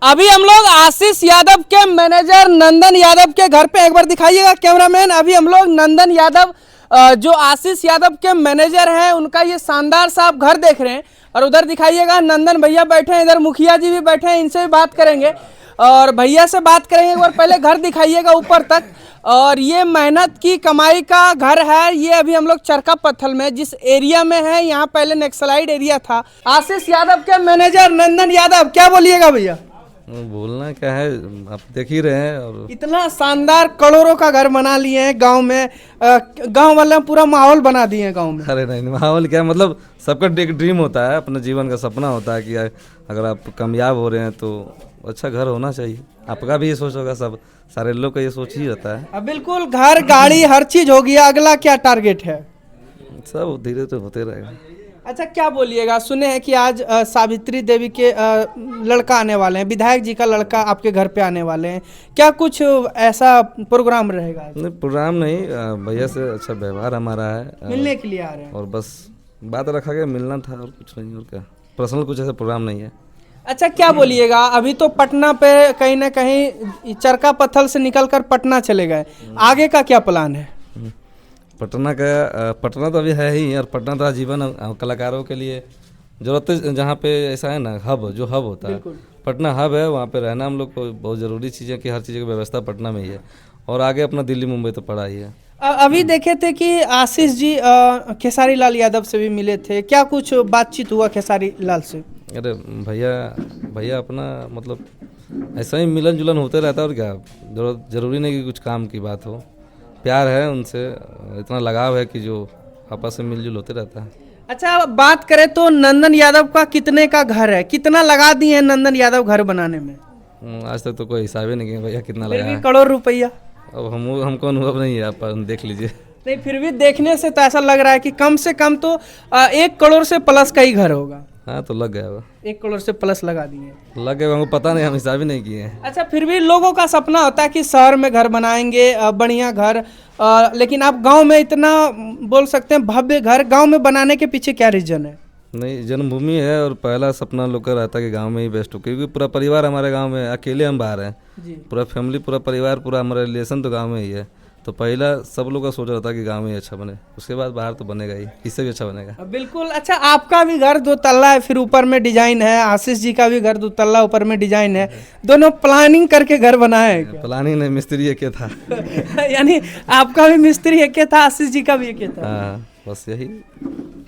अभी हम लोग आशीष यादव के मैनेजर नंदन यादव के घर पे, एक बार दिखाइएगा कैमरामैन। अभी हम लोग नंदन यादव जो आशीष यादव के मैनेजर हैं उनका ये शानदार सा आप घर देख रहे हैं। और उधर दिखाइएगा नंदन भैया बैठे हैं, इधर मुखिया जी भी बैठे हैं, इनसे भी बात करेंगे और भैया से बात करेंगे। एक बार पहले घर दिखाइएगा ऊपर तक। और ये मेहनत की कमाई का घर है। ये अभी हम लोग चरका पत्थल में जिस एरिया में है, यहाँ पहले नक्सलाइट एरिया था। आशीष यादव के मैनेजर नंदन यादव, क्या बोलिएगा भैया? बोलना क्या है, आप देख ही रहे हैं। और इतना शानदार करोड़ों का घर बना लिए हैं गांव में, गांव वाले पूरा माहौल बना दिए हैं गांव में। अरे नहीं, माहौल क्या, मतलब सबका एक ड्रीम होता है, अपने जीवन का सपना होता है कि अगर आप कामयाब हो रहे हैं तो अच्छा घर होना चाहिए। आपका भी ये सोच होगा, सब सारे लोग का ये सोच ही रहता है। बिल्कुल, घर गाड़ी हर चीज हो गया। अगला क्या टारगेट है? सब धीरे तो होते रहेगा। अच्छा, क्या बोलिएगा? सुने हैं कि आज सावित्री देवी के लड़का आने वाले हैं, विधायक जी का लड़का आपके घर पे आने वाले हैं। क्या कुछ ऐसा प्रोग्राम रहेगा? नहीं, प्रोग्राम नहीं, भैया से अच्छा व्यवहार हमारा है, मिलने के लिए आ रहे हैं और बस बात रखा गया, मिलना था और कुछ नहीं। और क्या, पर्सनल कुछ ऐसा प्रोग्राम नहीं है। अच्छा, क्या बोलिएगा? अभी तो पटना पे कहीं ना कहीं चरका पत्थल से निकलकर पटना चले गए, आगे का क्या प्लान है? पटना तो अभी है ही, और पटना तो आजीवन कलाकारों के लिए जरूरत है। जहाँ पे ऐसा है ना, हब होता है, पटना हब है। वहाँ पे रहना हम लोग को बहुत ज़रूरी चीज़ है कि हर चीज़ की व्यवस्था पटना में ही है। और आगे अपना दिल्ली मुंबई तो पड़ा ही है। अभी देखे थे कि आशीष जी खेसारी लाल यादव से भी मिले थे, क्या कुछ बातचीत हुआ खेसारी लाल से? अरे भैया अपना मतलब ऐसा ही मिलन जुलन होते रहता है। और क्या, जरूरी नहीं कि कुछ काम की बात हो, प्यार है उनसे, इतना लगाव है कि जो आपस में मिलजुल होते रहता है। अच्छा, बात करें तो नंदन यादव का कितने का घर है, कितना लगा दिए हैं नंदन यादव घर बनाने में? आज तक तो कोई हिसाब ही नहीं किया भैया कितना फिर लगा भी है। करोड़ रुपया। अब हमको अनुभव नहीं है, आप देख लीजिए। नहीं, फिर भी देखने से तो ऐसा लग रहा है कि कम से कम तो 1 करोड़ से प्लस का ही घर होगा। हाँ, तो लग गया वो। 1 करोड़ से प्लस लगा दिए, लग गया, हमको पता नहीं, हम हिसाब ही नहीं किए हैं। अच्छा, फिर भी लोगों का सपना होता है कि शहर में घर बनाएंगे, बढ़िया घर, लेकिन आप गांव में इतना बोल सकते हैं भव्य घर गांव में बनाने के पीछे क्या रीजन है? नहीं, जन्मभूमि है और पहला सपना लोग का रहता है कि गांव में ही बेस्ट हो, क्योंकि पूरा परिवार हमारे गांव में, अकेले हम बाहर हैं जी। पूरा फैमिली, पूरा परिवार, पूरा हमारा रिलेशन तो गांव में ही है। तो पहला सब लोग का सोच रहा था कि गांव में ही अच्छा बने, उसके बाद बाहर तो बनेगा ही, इससे भी अच्छा बनेगा। बिल्कुल। अच्छा, आपका भी घर 2 तल्ला है, फिर ऊपर में डिजाइन है। आशीष जी का भी घर 2 तल्ला, ऊपर में डिजाइन है। दोनों प्लानिंग करके घर बनाए हैं क्या? प्लानिंग नहीं, मिस्त्री एक था। यानी आपका भी मिस्त्री एक था, आशीष जी का भी एक था। हाँ, बस यही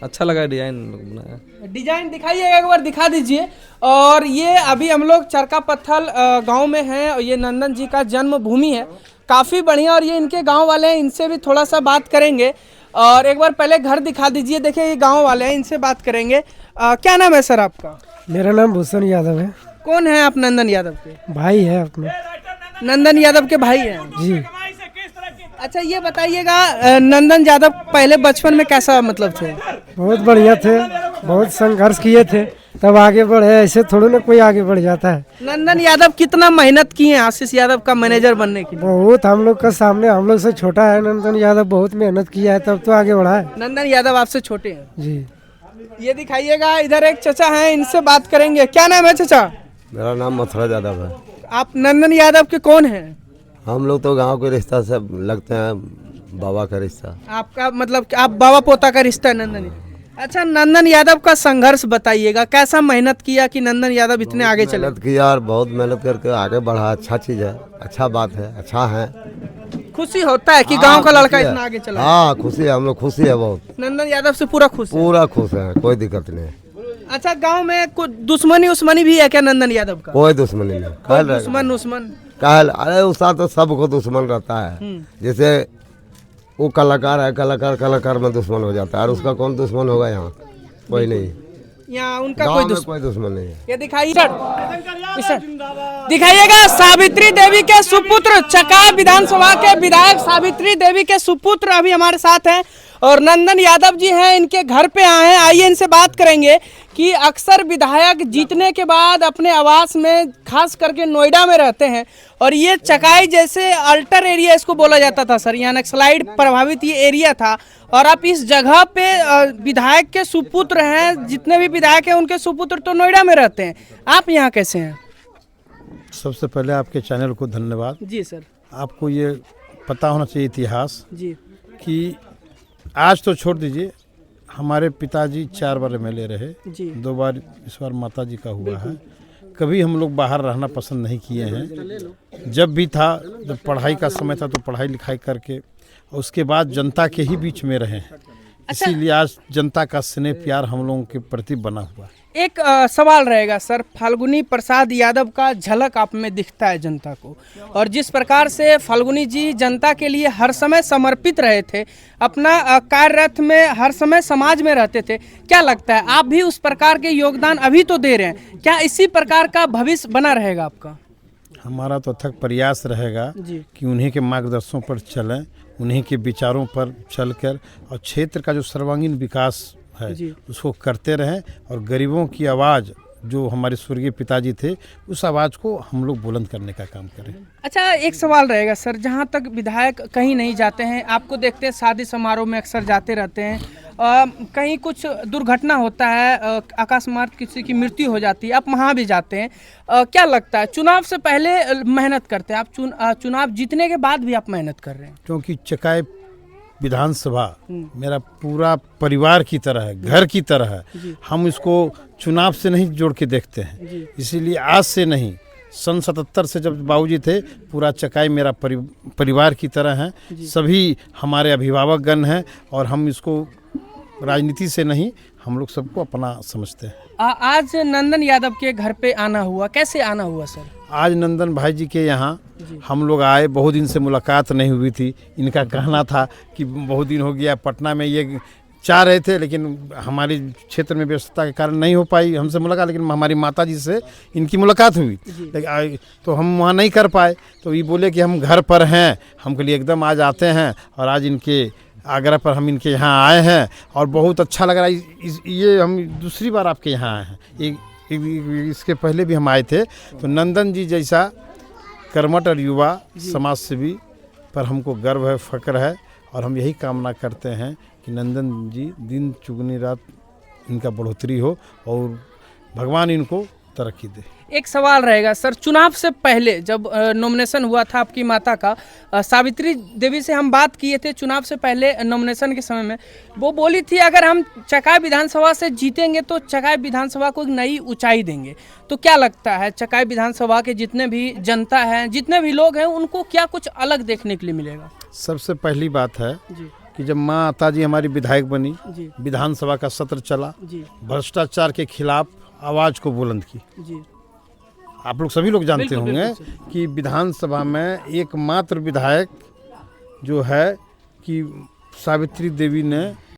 अच्छा लगा डिजाइन बनाया। डिजाइन दिखाइएगा, एक बार दिखा दीजिए। और ये अभी हम लोग चरका पत्थल गांव में हैं, और ये नंदन जी का जन्मभूमि है, काफ़ी बढ़िया। और ये इनके गांव वाले हैं, इनसे भी थोड़ा सा बात करेंगे। और एक बार पहले घर दिखा दीजिए। देखिए, ये गांव वाले हैं, इनसे बात करेंगे। क्या नाम है सर आपका? मेरा नाम भूषण यादव है। कौन है आप? नंदन यादव के भाई है अपने। नंदन यादव के भाई हैं जी। अच्छा, ये बताइएगा, नंदन यादव पहले बचपन में कैसा मतलब थे? बहुत बढ़िया थे, बहुत संघर्ष किए थे तब आगे बढ़े, ऐसे थोड़ी ना कोई आगे बढ़ जाता है। नंदन यादव कितना मेहनत किए हैं आशीष यादव का मैनेजर बनने के लिए? बहुत, हम लोग का सामने, हम लोग से छोटा है नंदन यादव, बहुत मेहनत किया है तब तो आगे बढ़ा है। नंदन यादव आपसे छोटे हैं जी। ये दिखाइएगा, इधर एक चचा हैं, इनसे बात करेंगे। क्या नाम है चचा? मेरा नाम मथुरा यादव है। आप नंदन यादव के कौन हैं? हम लोग तो गांव के रिश्ता से लगते हैं, बाबा का रिश्ता। आपका मतलब आप बाबा पोता का रिश्ता है नंदन? अच्छा, नंदन यादव का संघर्ष बताइएगा, कैसा मेहनत किया कि नंदन यादव इतने आगे चले? मेहनत किया और बहुत मेहनत करके आगे बढ़ा। अच्छा चीज़ है, अच्छा बात है, अच्छा है। खुशी होता है कि गांव का लड़का इतना आगे चला? हाँ, खुशी है, हम लोग खुशी है बहुत। नंदन यादव से पूरा खुश है? पूरा खुश है, कोई दिक्कत नहीं। अच्छा, गांव में कुछ दुश्मनी भी है क्या नंदन यादव का? कोई दुश्मनी नहीं। दुश्मन कहल, अरे उसका तो सबको दुश्मन रहता है। जैसे वो कलाकार है, कलाकार में दुश्मन हो जाता है, और उसका कौन दुश्मन होगा? यहाँ कोई नहीं, यहाँ उनका कोई कोई दुश्मन नहीं है। ये दिखाइएगा, सावित्री देवी के सुपुत्र, चका विधानसभा के विधायक सावित्री देवी के सुपुत्र अभी हमारे साथ हैं, और नंदन यादव जी हैं, इनके घर पे आए हैं। आइए इनसे बात करेंगे कि अक्सर विधायक जीतने के बाद अपने आवास में, खास करके नोएडा में रहते हैं, और ये चकाई जैसे अल्टर एरिया इसको बोला जाता था सर, यहाँ नक्सलाइट प्रभावित ये एरिया था, और आप इस जगह पे विधायक के सुपुत्र हैं। जितने भी विधायक हैं उनके सुपुत्र तो नोएडा में रहते हैं, आप यहाँ कैसे हैं? सबसे पहले आपके चैनल को धन्यवाद। जी सर। आपको ये पता होना चाहिए इतिहास जी कि आज तो छोड़ दीजिए, हमारे पिताजी 4 बार MLA रहे, जी 2 बार इस बार माता जी का हुआ है। कभी हम लोग बाहर रहना पसंद नहीं किए हैं। जब भी था, जब पढ़ाई का समय था तो पढ़ाई लिखाई करके, और उसके बाद जनता के ही बीच में रहे हैं। इसीलिए आज जनता का स्नेह प्यार हम लोगों के प्रति बना हुआ है। एक सवाल रहेगा सर, फाल्गुनी प्रसाद यादव का झलक आप में दिखता है जनता को, और जिस प्रकार से फाल्गुनी जी जनता के लिए हर समय समर्पित रहे थे, अपना कार्यरत में हर समय समाज में रहते थे, क्या लगता है आप भी उस प्रकार के योगदान अभी तो दे रहे हैं, क्या इसी प्रकार का भविष्य बना रहेगा आपका? हमारा तो अथक प्रयास रहेगा जी कि उन्हीं के मार्गदर्शनों पर चलें, उन्हीं के विचारों पर चलकर, और क्षेत्र का जो सर्वांगीण विकास है जी। उसको करते रहें, और गरीबों की आवाज़ जो हमारे स्वर्गीय पिताजी थे, उस आवाज़ को हम लोग बुलंद करने का काम करें। अच्छा, एक सवाल रहेगा सर, जहाँ तक विधायक कहीं नहीं जाते हैं, आपको देखते हैं शादी समारोह में अक्सर जाते रहते हैं, कहीं कुछ दुर्घटना होता है, अकस्मात किसी की मृत्यु हो जाती है, आप वहाँ भी जाते हैं, क्या लगता है चुनाव से पहले मेहनत करते हैं आप, चुनाव जीतने के बाद भी आप मेहनत कर रहे हैं? क्योंकि चकाई विधानसभा मेरा पूरा परिवार की तरह है, घर की तरह है। हम इसको चुनाव से नहीं जोड़ के देखते हैं, इसीलिए आज से नहीं, सन 77 से जब बाबूजी थे, पूरा चकाई मेरा परिवार की तरह है। सभी हमारे अभिभावकगण हैं, और हम इसको राजनीति से नहीं, हम लोग सबको अपना समझते हैं। आज नंदन यादव के घर पे आना हुआ, कैसे आना हुआ सर? आज नंदन भाई जी के यहाँ हम लोग आए, बहुत दिन से मुलाकात नहीं हुई थी। इनका कहना था कि बहुत दिन हो गया, पटना में ये चाह रहे थे, लेकिन हमारे क्षेत्र में व्यस्तता के कारण नहीं हो पाई हमसे मुलाकात, लेकिन हमारी माता जी से इनकी मुलाकात हुई, लेकिन तो हम वहाँ नहीं कर पाए। तो ये बोले कि हम घर पर हैं, हमके लिए एकदम आज आते हैं, और आज इनके आग्रह पर हम इनके यहाँ आए हैं, और बहुत अच्छा लग रहा है। ये हम दूसरी बार आपके यहाँ आए हैं, इसके पहले भी हम आए थे। तो नंदन जी जैसा कर्मठ और युवा समाज सेवी पर हमको गर्व है, फ़ख्र है, और हम यही कामना करते हैं कि नंदन जी दिन चुगनी रात इनका बढ़ोतरी हो, और भगवान इनको तरक्की दे। एक सवाल रहेगा सर, चुनाव से पहले जब नॉमिनेशन हुआ था आपकी माता का, सावित्री देवी से हम बात किए थे चुनाव से पहले नॉमिनेशन के समय में, वो बोली थी अगर हम चकाई विधानसभा से जीतेंगे तो चकाई विधानसभा को एक नई ऊंचाई देंगे। तो क्या लगता है चकाई विधानसभा के जितने भी जनता हैं, जितने भी लोग हैं, उनको क्या कुछ अलग देखने के लिए मिलेगा? सबसे पहली बात है जी कि जब माता जी हमारी विधायक बनी, जी विधानसभा का सत्र चला, जी भ्रष्टाचार के खिलाफ आवाज़ को बुलंद की। जी आप लोग सभी लोग जानते बिल्कुल, होंगे बिल्कुल कि विधानसभा में एकमात्र विधायक जो है कि सावित्री देवी ने